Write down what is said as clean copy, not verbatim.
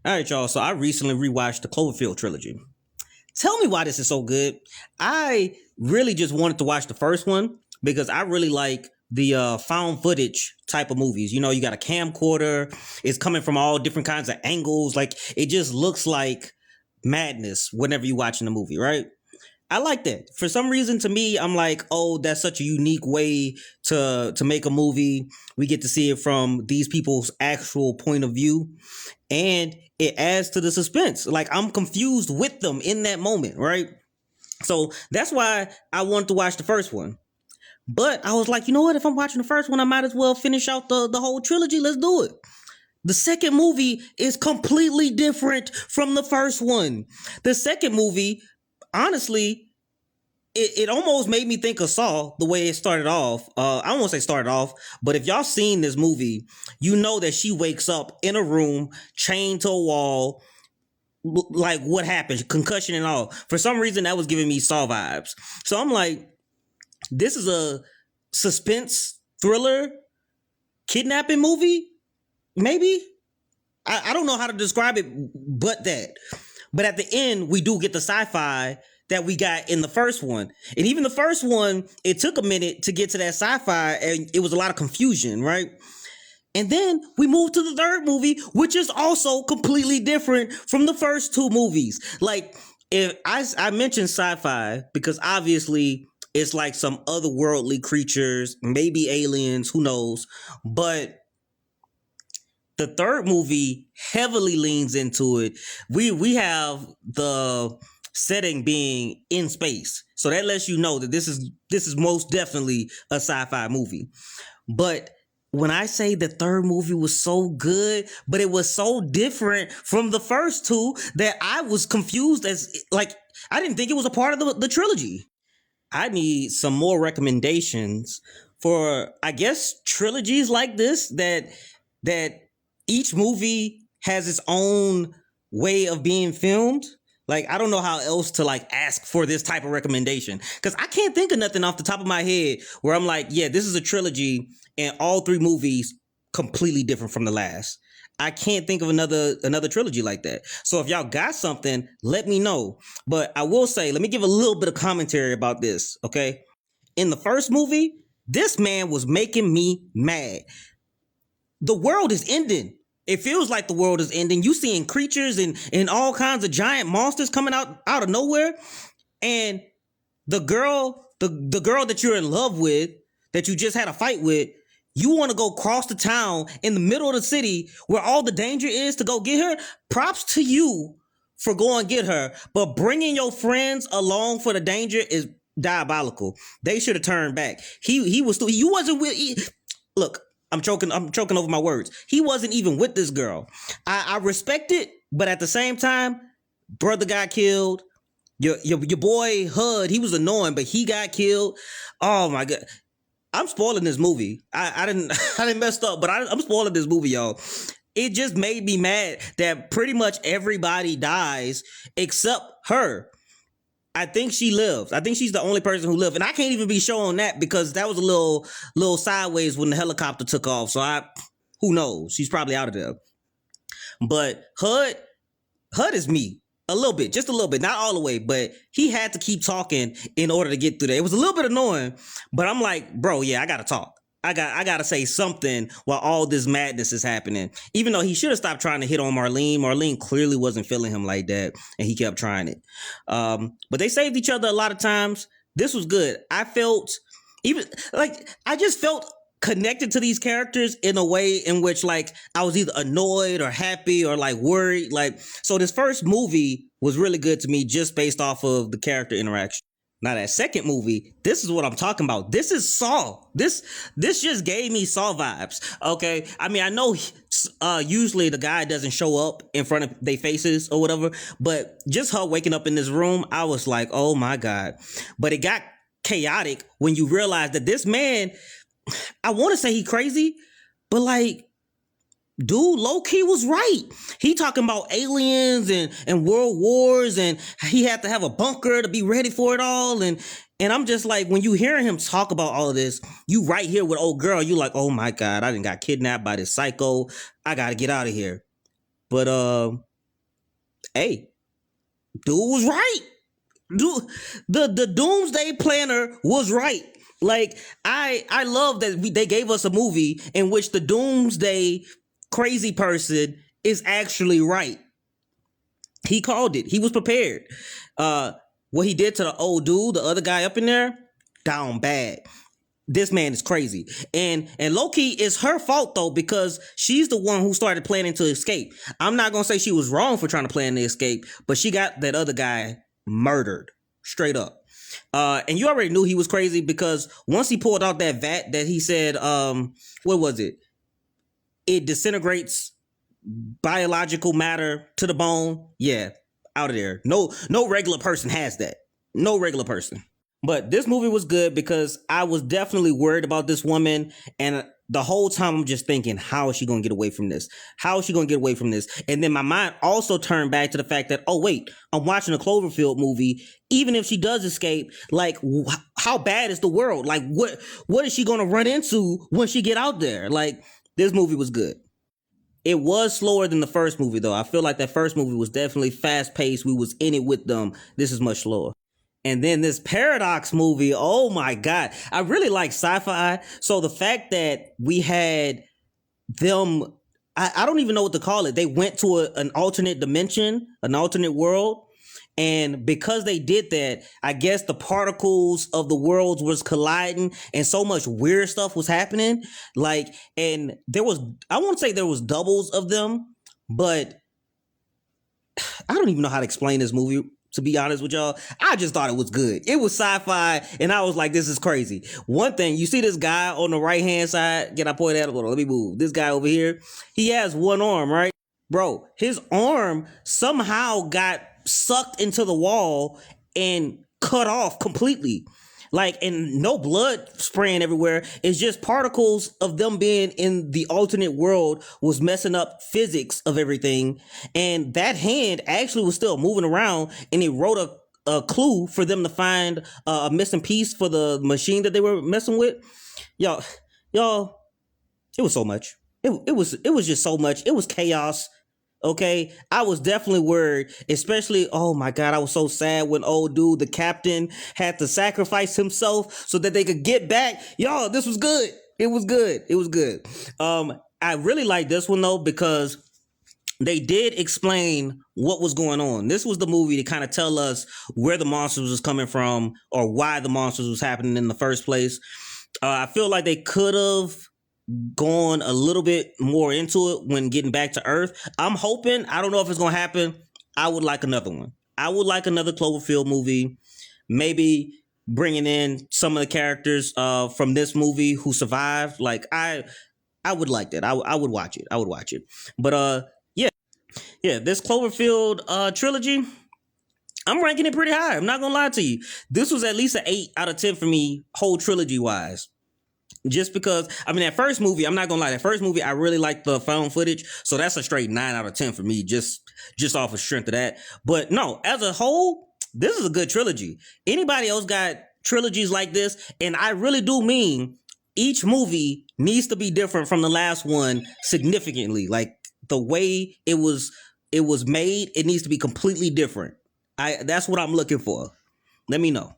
All right, y'all. So I recently rewatched the Cloverfield trilogy. Tell me why this is so good. I really just wanted to watch the first one because I really like the found footage type of movies. You know, you got a camcorder, it's coming from all different kinds of angles. Like it just looks like madness whenever you're watching the movie, right? I like that. For some reason, to me, I'm like, oh, that's such a unique way to make a movie. We get to see it from these people's actual point of view, and it adds to the suspense. Like I'm confused with them in that moment, right? So that's why I wanted to watch the first one. But I was like, you know what? If I'm watching the first one, I might as well finish out the whole trilogy. Let's do it. The second movie is completely different from the first one. The second movie, honestly, it almost made me think of Saw the way it started off. I don't want to say started off, but if y'all seen this movie, you know that she wakes up in a room chained to a wall. Like what happened, concussion and all. For some reason, that was giving me Saw vibes. So I'm like, this is a suspense thriller kidnapping movie. Maybe I don't know how to describe it, but that. But at the end, we do get the sci-fi that we got in the first one. And even the first one, it took a minute to get to that sci-fi and it was a lot of confusion, right? And then we move to the third movie, which is also completely different from the first two movies. Like, if I mentioned sci-fi because obviously it's like some otherworldly creatures, maybe aliens, who knows? But the third movie heavily leans into it. We have the setting being in space. So that lets you know that this is most definitely a sci-fi movie. But when I say the third movie was so good, but it was so different from the first two that I was confused as like I didn't think it was a part of the trilogy. I need some more recommendations for I guess trilogies like this that each movie has its own way of being filmed. Like, I don't know how else to like ask for this type of recommendation because I can't think of nothing off the top of my head where I'm like, yeah, this is a trilogy and all three movies completely different from the last. I can't think of another trilogy like that. So if y'all got something, let me know. But I will say, let me give a little bit of commentary about this, okay? In the first movie, this man was making me mad. The world is ending. It feels like the world is ending. You seeing creatures and all kinds of giant monsters coming out of nowhere. And the girl that you're in love with, that you just had a fight with, you want to go cross the town in the middle of the city where all the danger is to go get her. Props to you for going get her. But bringing your friends along for the danger is diabolical. They should have turned back. He was still, you wasn't with, look, I'm choking over my words. He wasn't even with this girl. I respect it, but at the same time, brother got killed. Your boy Hud, he was annoying, but he got killed. Oh my God. I'm spoiling this movie. I didn't mess up, but I'm spoiling this movie, y'all. It just made me mad that pretty much everybody dies except her. I think she lives. I think she's the only person who lived. And I can't even be showing that because that was a little sideways when the helicopter took off. So who knows? She's probably out of there. But Hud is me. A little bit, just a little bit, not all the way, but he had to keep talking in order to get through there. It was a little bit annoying, but I'm like, bro, yeah, I gotta talk. I gotta say something while all this madness is happening. Even though he should have stopped trying to hit on Marlene. Marlene clearly wasn't feeling him like that, and he kept trying it. But they saved each other a lot of times. This was good. I just felt connected to these characters in a way in which like I was either annoyed or happy or like worried. Like, so this first movie was really good to me just based off of the character interaction. Now that second movie, this is what I'm talking about. This is Saw. This just gave me Saw vibes. Okay. I mean, I know usually the guy doesn't show up in front of their faces or whatever, but just her waking up in this room, I was like, oh my God. But it got chaotic when you realize that this man, I want to say he crazy, but like, dude, low-key was right. He talking about aliens and world wars, and he had to have a bunker to be ready for it all. And I'm just like, when you hear him talk about all of this, you right here with old girl, you like, oh my God, I done got kidnapped by this psycho. I got to get out of here. But Hey, dude was right. Dude, the Doomsday Planner was right. Like I love that they gave us a movie in which the Doomsday crazy person is actually right. He called it. He was prepared. What he did to the old dude, the other guy up in there, down bad. This man is crazy. And low-key it's her fault though, because she's the one who started planning to escape. I'm not gonna say she was wrong for trying to plan to escape, but she got that other guy murdered straight up. And you already knew he was crazy because once he pulled out that vat that he said, what was it? It disintegrates biological matter to the bone. Yeah, out of there. No regular person has that. No regular person. But this movie was good because I was definitely worried about this woman. And the whole time I'm just thinking, how is she going to get away from this? How is she going to get away from this? And then my mind also turned back to the fact that, oh, wait, I'm watching a Cloverfield movie. Even if she does escape, like, how bad is the world? Like, what is she going to run into when she get out there? Like, this movie was good. It was slower than the first movie, though. I feel like that first movie was definitely fast paced. We was in it with them. This is much slower. And then this Paradox movie, oh my God. I really like sci-fi. So the fact that we had them, I don't even know what to call it. They went to an alternate dimension, an alternate world. And because they did that, I guess the particles of the worlds was colliding and so much weird stuff was happening. Like, and there was, I won't say there was doubles of them, but I don't even know how to explain this movie. To be honest with y'all, I just thought it was good. It was sci-fi, and I was like, this is crazy. One thing, you see this guy on the right-hand side? Can I point at him? Let me move. This guy over here, he has one arm, right? Bro, his arm somehow got sucked into the wall and cut off completely. Like, and no blood spraying everywhere. It's just particles of them being in the alternate world was messing up physics of everything. And that hand actually was still moving around, and it wrote a clue for them to find a missing piece for the machine that they were messing with. Y'all, it was so much. It was just so much. It was chaos. Okay, I was definitely worried, especially, oh my God, I was so sad when old dude, the captain, had to sacrifice himself so that they could get back. Y'all, this was good. It was good. It was good. I really like this one though, because they did explain what was going on. This was the movie to kind of tell us where the monsters was coming from or why the monsters was happening in the first place. I feel like they could have gone a little bit more into it when getting back to Earth. I'm hoping, I don't know if it's going to happen. I would like another one. I would like another Cloverfield movie. Maybe bringing in some of the characters from this movie who survived. Like, I would like that. I would watch it. I would watch it. But yeah, this Cloverfield trilogy, I'm ranking it pretty high. I'm not going to lie to you. This was at least an 8 out of 10 for me, whole trilogy wise. Just because, I mean, that first movie, I'm not gonna lie, that first movie, I really liked the found footage. So that's a straight 9 out of 10 for me, just off of strength of that. But no, as a whole, this is a good trilogy. Anybody else got trilogies like this? And I really do mean each movie needs to be different from the last one significantly. Like the way it was made, it needs to be completely different. That's what I'm looking for. Let me know.